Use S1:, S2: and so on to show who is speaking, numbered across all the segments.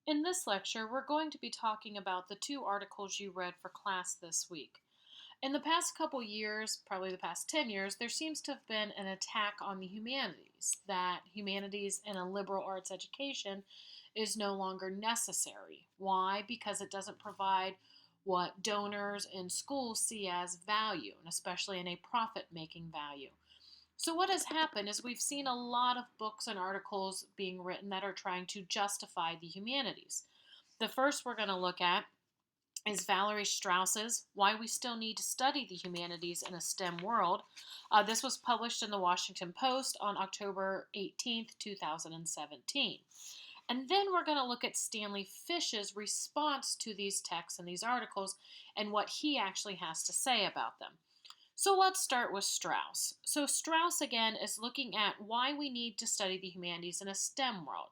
S1: In this lecture, we're going to be talking about the two articles you read for class this week. In the past couple years, probably the past 10 years, there seems to have been an attack on the humanities, that humanities in a liberal arts education is no longer necessary. Why? Because it doesn't provide what donors and schools see as value, and especially in a profit making value. So, what has happened is we've seen a lot of books and articles being written that are trying to justify the humanities. The first we're going to look at is Valerie Strauss's Why We Still Need to Study the Humanities in a STEM World. This was published in the Washington Post on October 18th, 2017. And then we're going to look at Stanley Fish's response to these texts and these articles and what he actually has to say about them. So let's start with Strauss. So Strauss again is looking at why we need to study the humanities in a STEM world,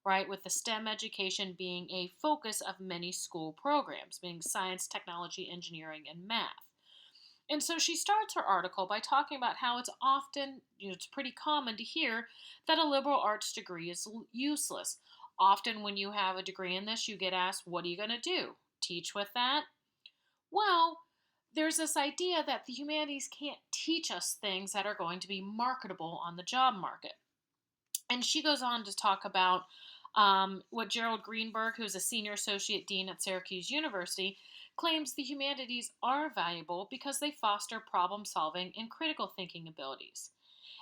S1: right? With the STEM education being a focus of many school programs, being science, technology, engineering, and math. And so she starts her article by talking about how it's often, it's pretty common to hear that a liberal arts degree is useless. Often when you have a degree in this, you get asked, what are you going to do? Teach with that? Well, there's this idea that the humanities can't teach us things that are going to be marketable on the job market. And she goes on to talk about what Gerald Greenberg, who's a senior associate dean at Syracuse University, claims the humanities are valuable because they foster problem solving and critical thinking abilities.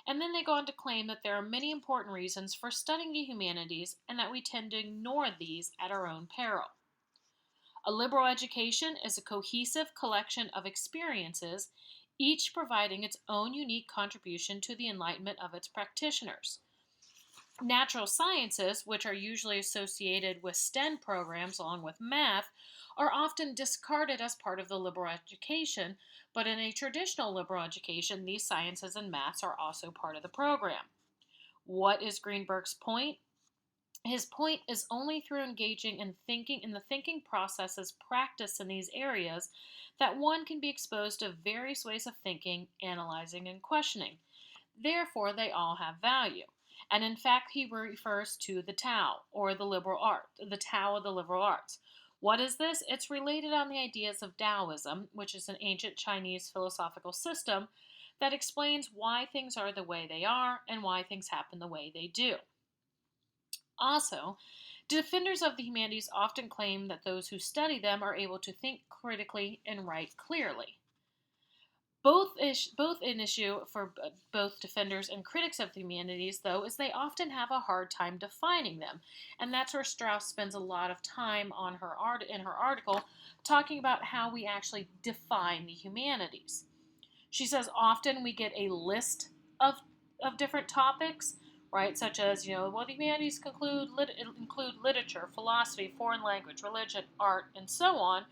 S1: And then they go on to claim that there are many important reasons for studying the humanities and that we tend to ignore these at our own peril. A liberal education is a cohesive collection of experiences, each providing its own unique contribution to the enlightenment of its practitioners. Natural sciences, which are usually associated with STEM programs along with math, are often discarded as part of the liberal education, but in a traditional liberal education, these sciences and maths are also part of the program. What is Greenberg's point? His point is only through engaging in the thinking processes practiced in these areas that one can be exposed to various ways of thinking, analyzing, and questioning. Therefore, they all have value. And in fact, he refers to the Tao, or the Tao of the liberal arts. What is this? It's related on the ideas of Taoism, which is an ancient Chinese philosophical system that explains why things are the way they are and why things happen the way they do. Also, defenders of the humanities often claim that those who study them are able to think critically and write clearly. Both an issue for both defenders and critics of the humanities, though, is they often have a hard time defining them, and that's where Strauss spends a lot of time on in her article talking about how we actually define the humanities. She says often we get a list of different topics, right? Such as, well, the humanities include literature, philosophy, foreign language, religion, art, and so on.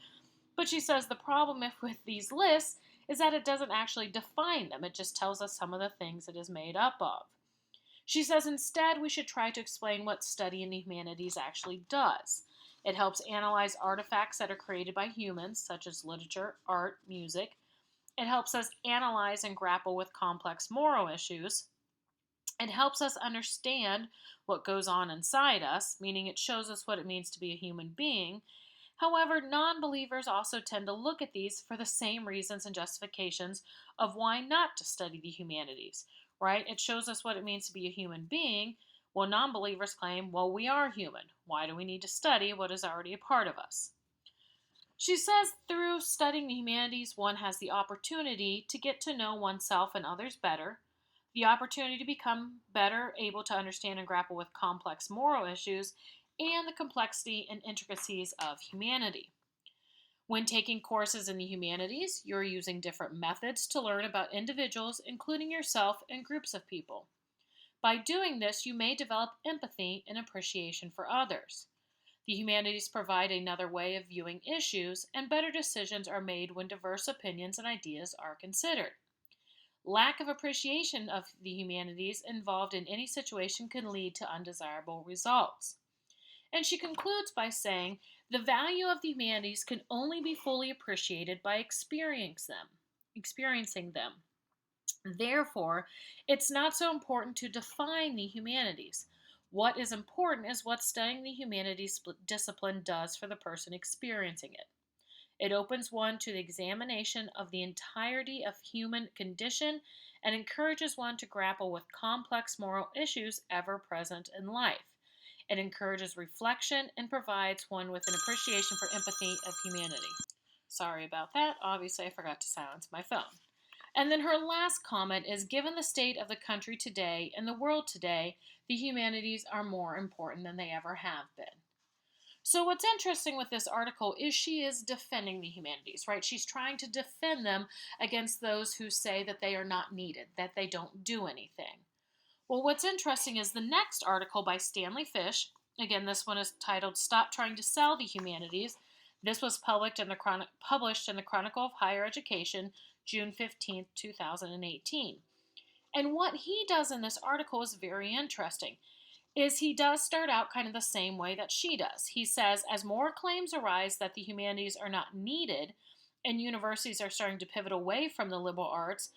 S1: But she says the problem with these lists is that it doesn't actually define them. It just tells us some of the things it is made up of. She says instead we should try to explain what study in the humanities actually does. It helps analyze artifacts that are created by humans, such as literature, art, music. It helps us analyze and grapple with complex moral issues. It helps us understand what goes on inside us, meaning it shows us what it means to be a human being. However, non believers also tend to look at these for the same reasons and justifications of why not to study the humanities, right? It shows us what it means to be a human being. Well, non believers claim, well, we are human. Why do we need to study what is already a part of us? She says through studying the humanities, one has the opportunity to get to know oneself and others better, the opportunity to become better able to understand and grapple with complex moral issues, and the complexity and intricacies of humanity. When taking courses in the humanities, you're using different methods to learn about individuals, including yourself and groups of people. By doing this, you may develop empathy and appreciation for others. The humanities provide another way of viewing issues, and better decisions are made when diverse opinions and ideas are considered. Lack of appreciation of the humanities involved in any situation can lead to undesirable results. And she concludes by saying, the value of the humanities can only be fully appreciated by experiencing them. Therefore, it's not so important to define the humanities. What is important is what studying the humanities discipline does for the person experiencing it. It opens one to the examination of the entirety of human condition and encourages one to grapple with complex moral issues ever present in life. It encourages reflection and provides one with an appreciation for empathy of humanity. Sorry about that. Obviously, I forgot to silence my phone. And then her last comment is given the state of the country today and the world today, the humanities are more important than they ever have been. So, what's interesting with this article is she is defending the humanities, right? She's trying to defend them against those who say that they are not needed, that they don't do anything. Well, what's interesting is the next article by Stanley Fish. Again, this one is titled Stop Trying to Sell the Humanities. This was published in the Chronicle of Higher Education, June 15th, 2018. And what he does in this article is very interesting is he does start out kind of the same way that she does. He says, as more claims arise that the humanities are not needed and universities are starting to pivot away from the liberal arts,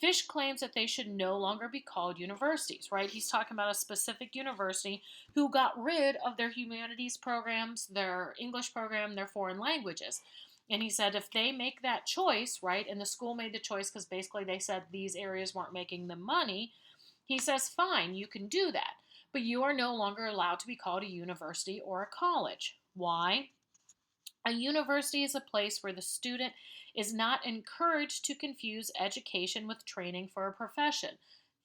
S1: Fish claims that they should no longer be called universities, right? He's talking about a specific university who got rid of their humanities programs, their English program, their foreign languages. And he said if they make that choice, right, and the school made the choice because basically they said these areas weren't making them money, he says, fine, you can do that. But you are no longer allowed to be called a university or a college. Why? A university is a place where the student is not encouraged to confuse education with training for a profession.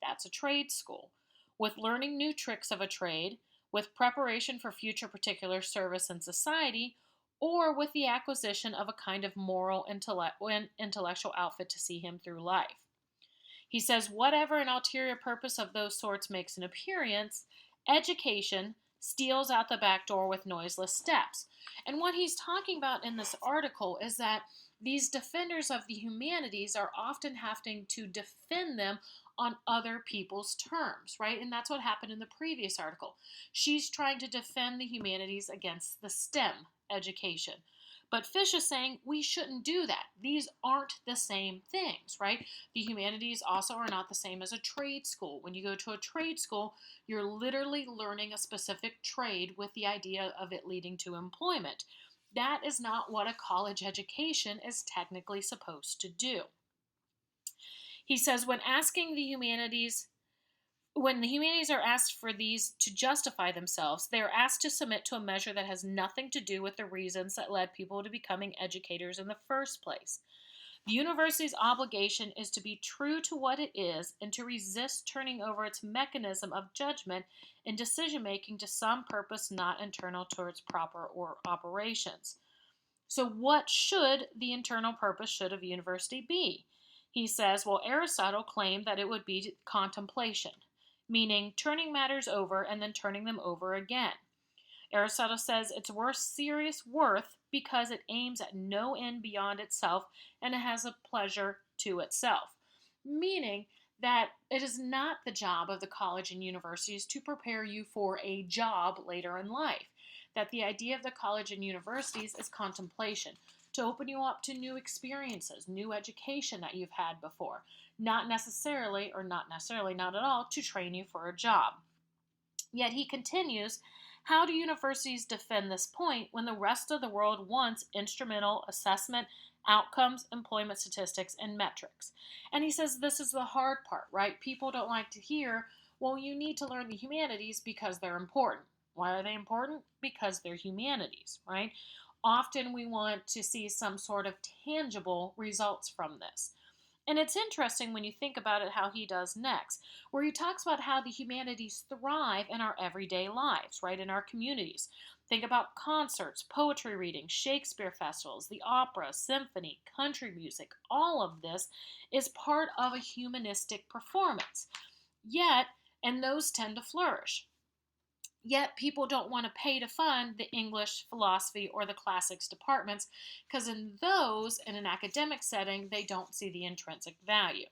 S1: That's a trade school. With learning new tricks of a trade, with preparation for future particular service in society, or with the acquisition of a kind of moral intellectual outfit to see him through life. He says, whatever an ulterior purpose of those sorts makes an appearance, education steals out the back door with noiseless steps. And what he's talking about in this article is that these defenders of the humanities are often having to defend them on other people's terms, right? And that's what happened in the previous article. She's trying to defend the humanities against the STEM education. But Fish is saying we shouldn't do that. These aren't the same things, right? The humanities also are not the same as a trade school. When you go to a trade school, you're literally learning a specific trade with the idea of it leading to employment. That is not what a college education is technically supposed to do. He says when the humanities are asked for these to justify themselves, they are asked to submit to a measure that has nothing to do with the reasons that led people to becoming educators in the first place. The university's obligation is to be true to what it is and to resist turning over its mechanism of judgment and decision making to some purpose not internal to its proper or operations. So, what should the internal purpose of a university be? He says, well, Aristotle claimed that it would be contemplation, meaning turning matters over and then turning them over again. Aristotle says it's worth serious worth because it aims at no end beyond itself and it has a pleasure to itself. Meaning that it is not the job of the college and universities to prepare you for a job later in life. That the idea of the college and universities is contemplation, to open you up to new experiences, new education that you've had before. Not necessarily, not at all, to train you for a job. Yet he continues, how do universities defend this point when the rest of the world wants instrumental assessment, outcomes, employment statistics, and metrics? And he says this is the hard part, right? People don't like to hear, well, you need to learn the humanities because they're important. Why are they important? Because they're humanities, right? Often we want to see some sort of tangible results from this. And it's interesting when you think about it how he does next, where he talks about how the humanities thrive in our everyday lives, right, in our communities. Think about concerts, poetry reading, Shakespeare festivals, the opera, symphony, country music. All of this is part of a humanistic performance. Yet, and those tend to flourish. Yet people don't want to pay to fund the English, philosophy, or the classics departments because in those, in an academic setting, they don't see the intrinsic value.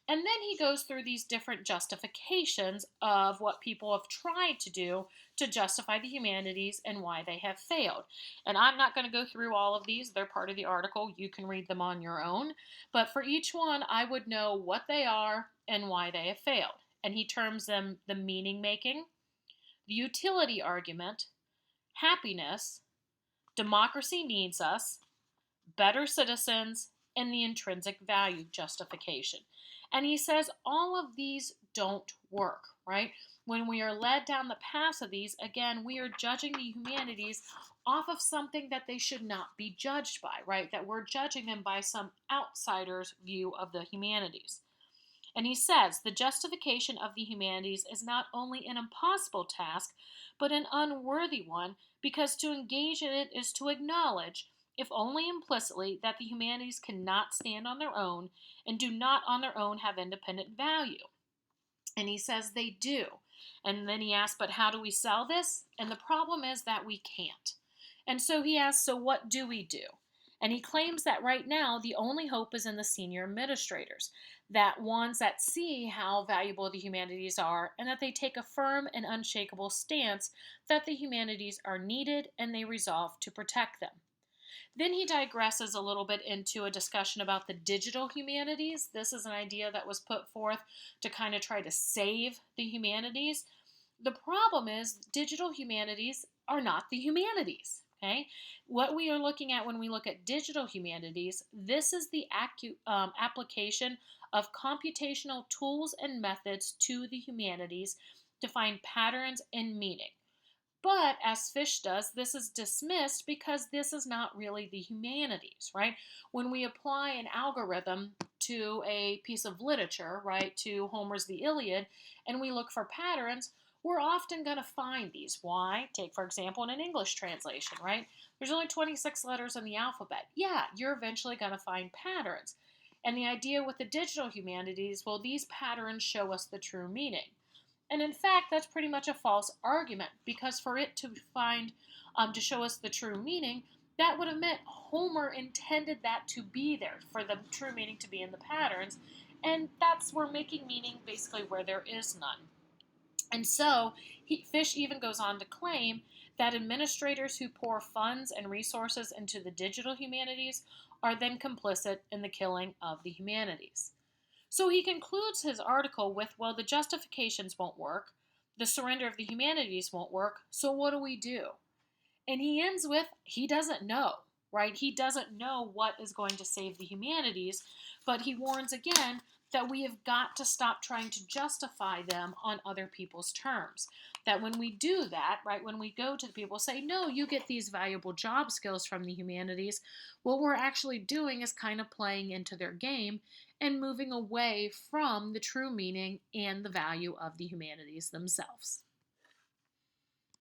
S1: And then he goes through these different justifications of what people have tried to do to justify the humanities and why they have failed. And I'm not going to go through all of these. They're part of the article. You can read them on your own. But for each one, I would know what they are and why they have failed. And he terms them the meaning making, the utility argument, happiness, democracy needs us, better citizens, and the intrinsic value justification. And he says all of these don't work, right? When we are led down the path of these, again, we are judging the humanities off of something that they should not be judged by, right? That we're judging them by some outsider's view of the humanities. And he says the justification of the humanities is not only an impossible task, but an unworthy one, because to engage in it is to acknowledge, if only implicitly, that the humanities cannot stand on their own and do not on their own have independent value. And he says they do. And then he asks, but how do we sell this? And the problem is that we can't. And so he asks, so what do we do? And he claims that right now the only hope is in the senior administrators, that ones that see how valuable the humanities are and that they take a firm and unshakable stance that the humanities are needed and they resolve to protect them. Then he digresses a little bit into a discussion about the digital humanities. This is an idea that was put forth to kind of try to save the humanities. The problem is digital humanities are not the humanities. Okay, what we are looking at when we look at digital humanities, this is the application of computational tools and methods to the humanities to find patterns and meaning. But as Fish does, this is dismissed because this is not really the humanities, right? When we apply an algorithm to a piece of literature, right, to Homer's The Iliad, and we look for patterns, we're often going to find these. Why? Take, for example, in an English translation, right? There's only 26 letters in the alphabet. Yeah, you're eventually going to find patterns. And the idea with the digital humanities, well, these patterns show us the true meaning. And in fact, that's pretty much a false argument, because for it to to show us the true meaning, that would have meant Homer intended that to be there, for the true meaning to be in the patterns, and that's we're making meaning basically where there is none. And so, Fish even goes on to claim that administrators who pour funds and resources into the digital humanities are then complicit in the killing of the humanities. So he concludes his article with, well, the justifications won't work, the surrender of the humanities won't work, so what do we do? And he ends with, he doesn't know, right? He doesn't know what is going to save the humanities, but he warns again that we have got to stop trying to justify them on other people's terms. That when we do that, right, when we go to the people say, no, you get these valuable job skills from the humanities, what we're actually doing is kind of playing into their game and moving away from the true meaning and the value of the humanities themselves.